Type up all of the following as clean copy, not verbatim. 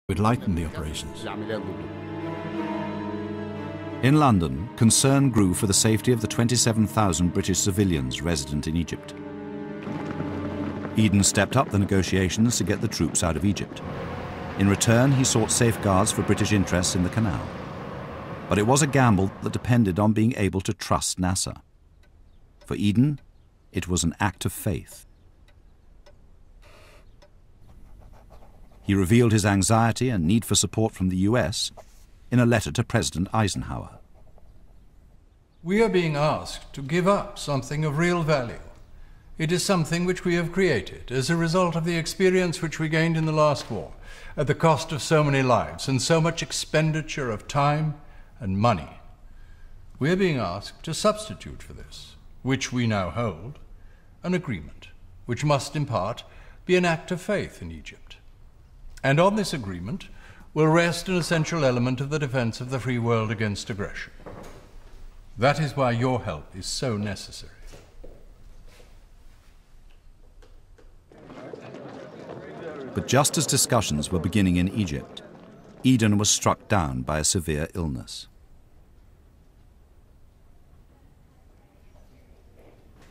would lighten the operations. In London, concern grew for the safety of the 27,000 British civilians resident in Egypt. Eden stepped up the negotiations to get the troops out of Egypt. In return, he sought safeguards for British interests in the canal. But it was a gamble that depended on being able to trust Nasser. For Eden, it was an act of faith. He revealed his anxiety and need for support from the US in a letter to President Eisenhower. We are being asked to give up something of real value. It is something which we have created as a result of the experience which we gained in the last war, at the cost of so many lives and so much expenditure of time and money. We are being asked to substitute for this, which we now hold, an agreement, which must in part be an act of faith in Egypt. And on this agreement will rest an essential element of the defense of the free world against aggression. That is why your help is so necessary. But just as discussions were beginning in Egypt, Eden was struck down by a severe illness.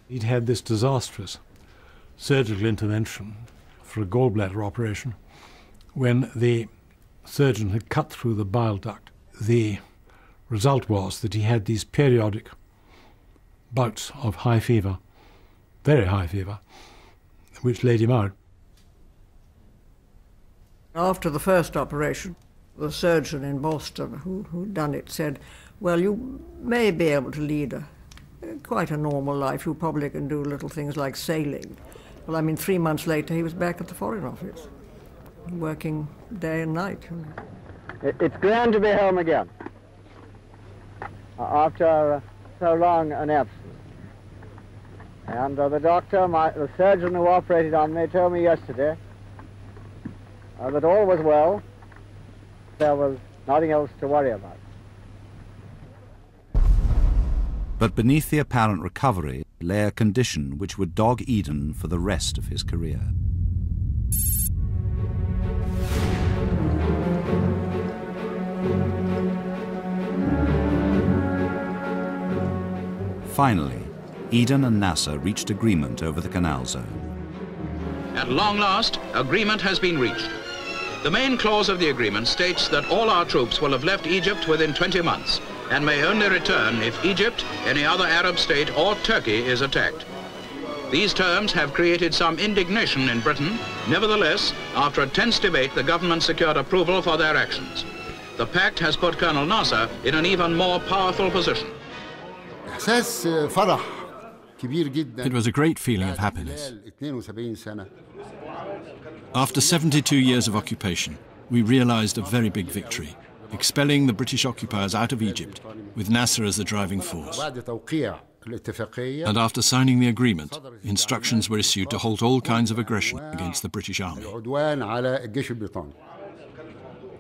He'd had this disastrous surgical intervention for a gallbladder operation. When the surgeon had cut through the bile duct, the result was that he had these periodic bouts of high fever, very high fever, which laid him out. After the first operation, the surgeon in Boston who'd done it said, well, you may be able to lead quite a normal life. You probably can do little things like sailing. Well, I mean, 3 months later, he was back at the Foreign Office, working day and night. It's grand to be home again after so long an absence. And the doctor, the surgeon who operated on me, told me yesterday that all was well. There was nothing else to worry about. But beneath the apparent recovery lay a condition which would dog Eden for the rest of his career. Finally, Eden and Nasser reached agreement over the canal zone. At long last, agreement has been reached. The main clause of the agreement states that all our troops will have left Egypt within 20 months and may only return if Egypt, any other Arab state, or Turkey is attacked. These terms have created some indignation in Britain. Nevertheless, after a tense debate, the government secured approval for their actions. The pact has put Colonel Nasser in an even more powerful position. It was a great feeling of happiness. After 72 years of occupation, we realized a very big victory, expelling the British occupiers out of Egypt, with Nasser as the driving force. And after signing the agreement, instructions were issued to halt all kinds of aggression against the British Army.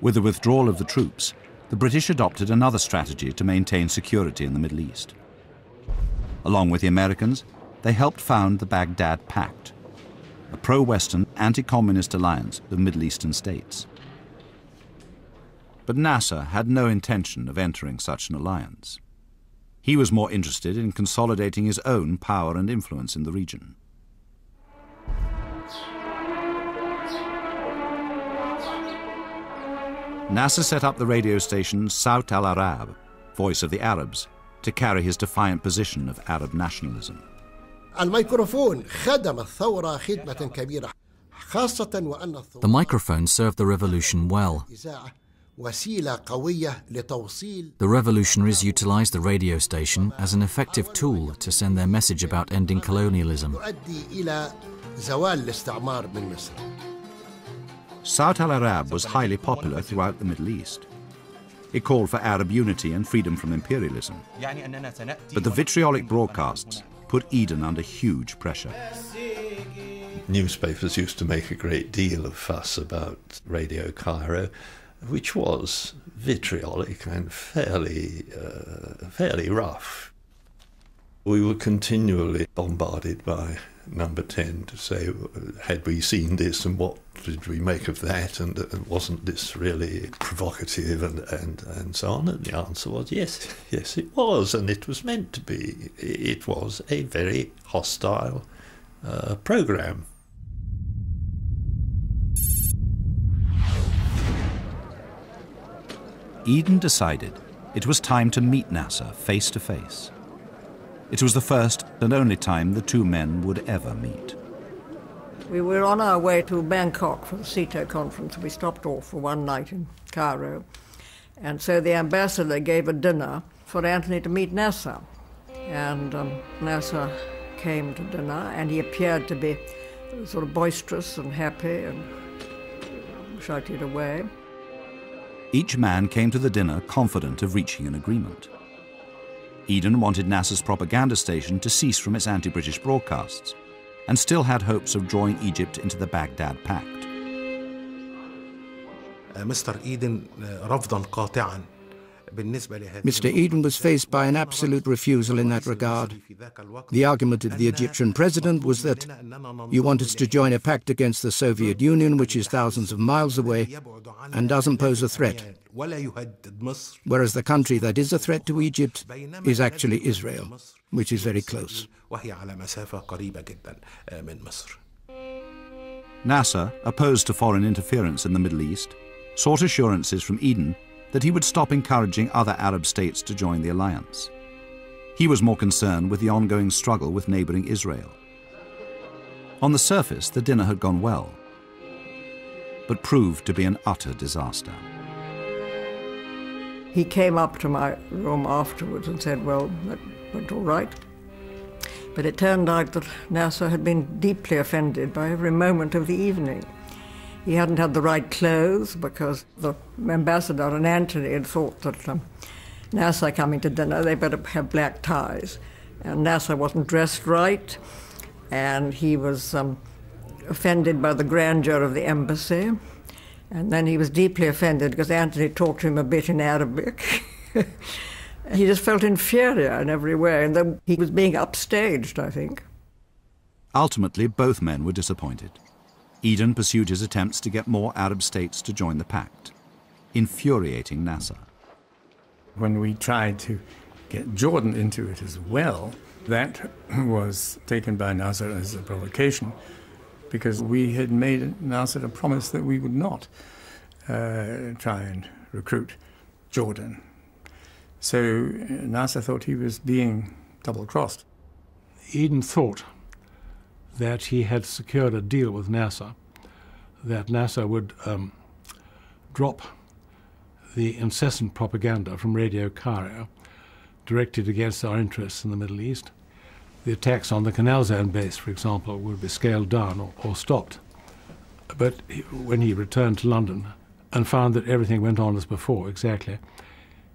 With the withdrawal of the troops, the British adopted another strategy to maintain security in the Middle East. Along with the Americans, they helped found the Baghdad Pact, a pro-Western, anti-communist alliance of Middle Eastern states. But Nasser had no intention of entering such an alliance. He was more interested in consolidating his own power and influence in the region. Nasser set up the radio station Sawt al-Arab, Voice of the Arabs, to carry his defiant position of Arab nationalism. The microphone served the revolution well. The revolutionaries utilized the radio station as an effective tool to send their message about ending colonialism. Sawt al-Arab was highly popular throughout the Middle East. It called for Arab unity and freedom from imperialism. But the vitriolic broadcasts put Eden under huge pressure. Newspapers used to make a great deal of fuss about Radio Cairo, which was vitriolic and fairly rough. We were continually bombarded by Number 10 to say, had we seen this and what did we make of that, and wasn't this really provocative, and so on? And the answer was yes, yes it was, and it was meant to be. It was a very hostile programme. Eden decided it was time to meet Nasser face to face. It was the first and only time the two men would ever meet. We were on our way to Bangkok for the CETO conference. We stopped off for one night in Cairo. And so the ambassador gave a dinner for Anthony to meet Nasser. And Nasser came to dinner, and he appeared to be sort of boisterous and happy and shouted away. Each man came to the dinner confident of reaching an agreement. Eden wanted Nasser's propaganda station to cease from its anti-British broadcasts and still had hopes of drawing Egypt into the Baghdad Pact. Mr. Eden was faced by an absolute refusal in that regard. The argument of the Egyptian president was that you want us to join a pact against the Soviet Union, which is thousands of miles away and doesn't pose a threat, whereas the country that is a threat to Egypt is actually Israel, which is very close. Nasser, opposed to foreign interference in the Middle East, sought assurances from Eden that he would stop encouraging other Arab states to join the alliance. He was more concerned with the ongoing struggle with neighbouring Israel. On the surface, the dinner had gone well, but proved to be an utter disaster. He came up to my room afterwards and said, well, that went all right. But it turned out that Nasser had been deeply offended by every moment of the evening. He hadn't had the right clothes because the ambassador and Anthony had thought that Nasser coming to dinner, they better have black ties. And Nasser wasn't dressed right, and he was offended by the grandeur of the embassy. And then he was deeply offended because Anthony talked to him a bit in Arabic. He just felt inferior in every way, and then he was being upstaged, I think. Ultimately, both men were disappointed. Eden pursued his attempts to get more Arab states to join the pact, infuriating Nasser. When we tried to get Jordan into it as well, that was taken by Nasser as a provocation, because we had made Nasser a promise that we would not try and recruit Jordan. So Nasser thought he was being double-crossed. Eden thought that he had secured a deal with Nasser, that Nasser would drop the incessant propaganda from Radio Cairo directed against our interests in the Middle East. The attacks on the Canal Zone base, for example, would be scaled down or stopped. But when he returned to London and found that everything went on as before, exactly,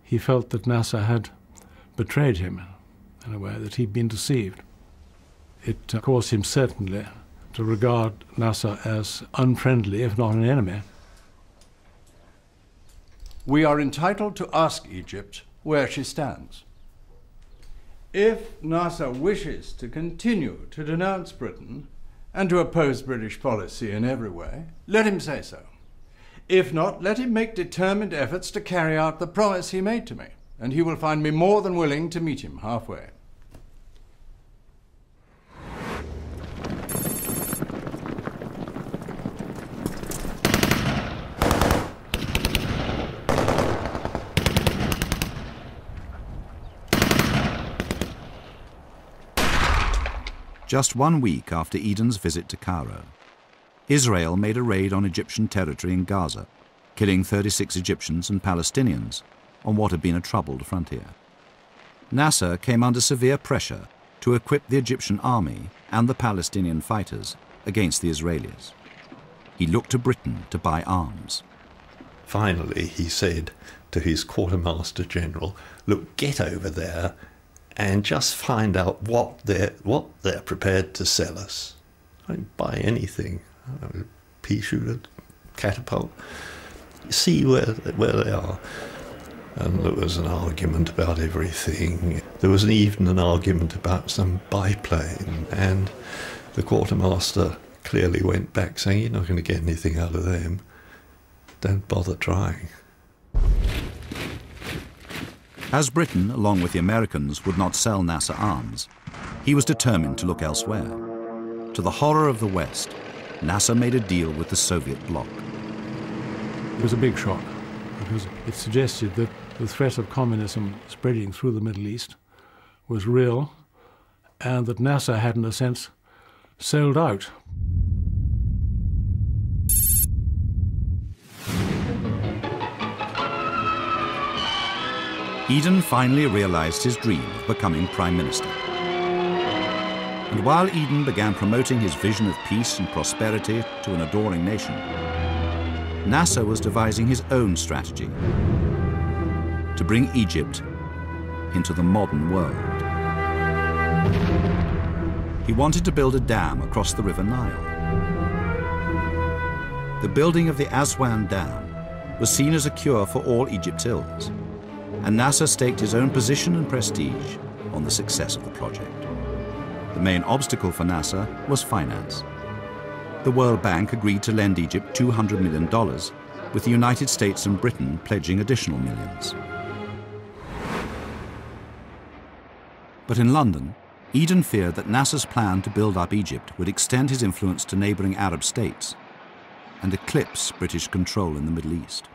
he felt that Nasser had betrayed him in a way, that he'd been deceived. It caused him certainly to regard Nasser as unfriendly, if not an enemy. We are entitled to ask Egypt where she stands. If Nasser wishes to continue to denounce Britain and to oppose British policy in every way, let him say so. If not, let him make determined efforts to carry out the promise he made to me, and he will find me more than willing to meet him halfway. Just 1 week after Eden's visit to Cairo, Israel made a raid on Egyptian territory in Gaza, killing 36 Egyptians and Palestinians on what had been a troubled frontier. Nasser came under severe pressure to equip the Egyptian army and the Palestinian fighters against the Israelis. He looked to Britain to buy arms. Finally, he said to his quartermaster general, look, get over there and just find out what they're prepared to sell us. I mean, buy anything, pea shooter, catapult. See where they are. and there was an argument about everything. There was even an argument about some biplane, and the quartermaster clearly went back saying, "You're not going to get anything out of them. Don't bother trying." As Britain, along with the Americans, would not sell Nasser arms, he was determined to look elsewhere. To the horror of the West, Nasser made a deal with the Soviet bloc. It was a big shock, because it suggested that the threat of communism spreading through the Middle East was real, and that Nasser had, in a sense, sold out. Eden finally realized his dream of becoming Prime Minister. And while Eden began promoting his vision of peace and prosperity to an adoring nation, Nasser was devising his own strategy to bring Egypt into the modern world. He wanted to build a dam across the River Nile. The building of the Aswan Dam was seen as a cure for all Egypt's ills, and Nasser staked his own position and prestige on the success of the project. The main obstacle for Nasser was finance. The World Bank agreed to lend Egypt $200 million, with the United States and Britain pledging additional millions. But in London, Eden feared that Nasser's plan to build up Egypt would extend his influence to neighboring Arab states and eclipse British control in the Middle East.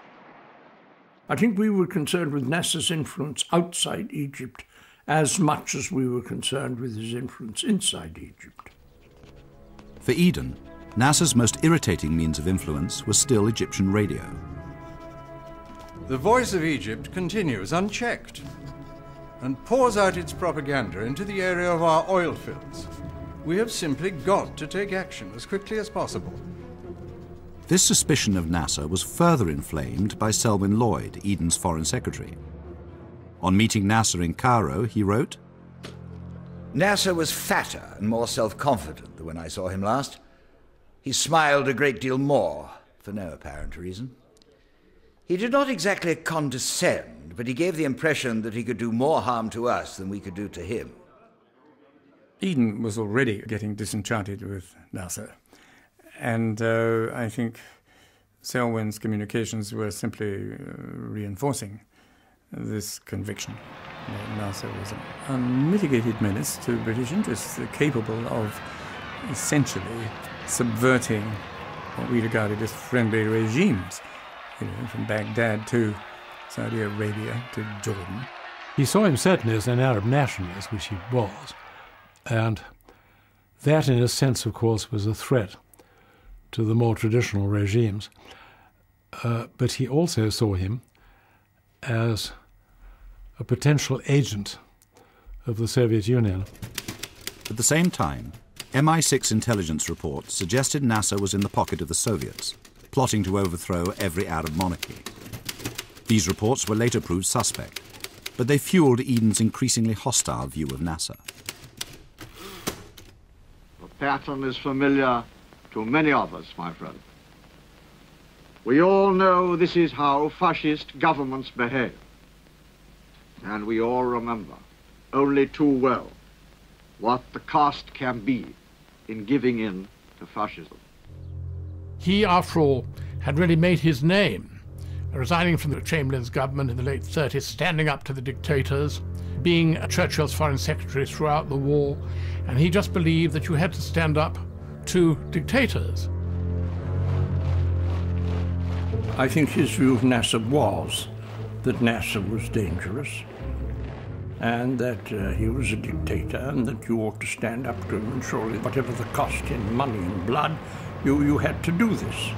I think we were concerned with Nasser's influence outside Egypt as much as we were concerned with his influence inside Egypt. For Eden, Nasser's most irritating means of influence was still Egyptian radio. The voice of Egypt continues unchecked and pours out its propaganda into the area of our oil fields. We have simply got to take action as quickly as possible. This suspicion of Nasser was further inflamed by Selwyn Lloyd, Eden's foreign secretary. On meeting Nasser in Cairo, he wrote, "Nasser was fatter and more self-confident than when I saw him last. He smiled a great deal more, for no apparent reason. He did not exactly condescend, but he gave the impression that he could do more harm to us than we could do to him." Eden was already getting disenchanted with Nasser. And I think Selwyn's communications were simply reinforcing this conviction that Nasser was an unmitigated menace to British interests, capable of essentially subverting what we regarded as friendly regimes, from Baghdad to Saudi Arabia to Jordan. He saw him certainly as an Arab nationalist, which he was, and that in a sense, of course, was a threat to the more traditional regimes. But he also saw him as a potential agent of the Soviet Union. At the same time, MI6 intelligence reports suggested Nasser was in the pocket of the Soviets, plotting to overthrow every Arab monarchy. These reports were later proved suspect, but they fueled Eden's increasingly hostile view of Nasser. The pattern is familiar to many of us, my friend. We all know this is how fascist governments behave. And we all remember, only too well, what the cost can be in giving in to fascism. He, after all, had really made his name, resigning from the Chamberlain's government in the late 30s, standing up to the dictators, being Churchill's foreign secretary throughout the war, and he just believed that you had to stand up to dictators. I think his view of Nasser was that Nasser was dangerous and that he was a dictator and that you ought to stand up to him, and surely whatever the cost in money and blood, you had to do this.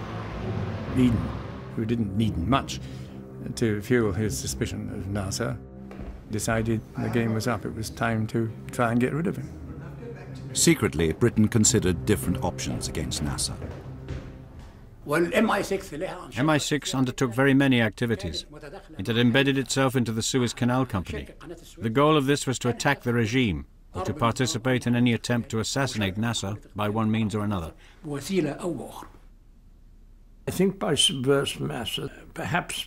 Eden, who didn't need much to fuel his suspicion of Nasser, decided the game was up. It was time to try and get rid of him. Secretly, Britain considered different options against Nasser. Well, MI6 undertook very many activities. It had embedded itself into the Suez Canal Company. The goal of this was to attack the regime, or to participate in any attempt to assassinate Nasser by one means or another. I think by subversive Nasser, perhaps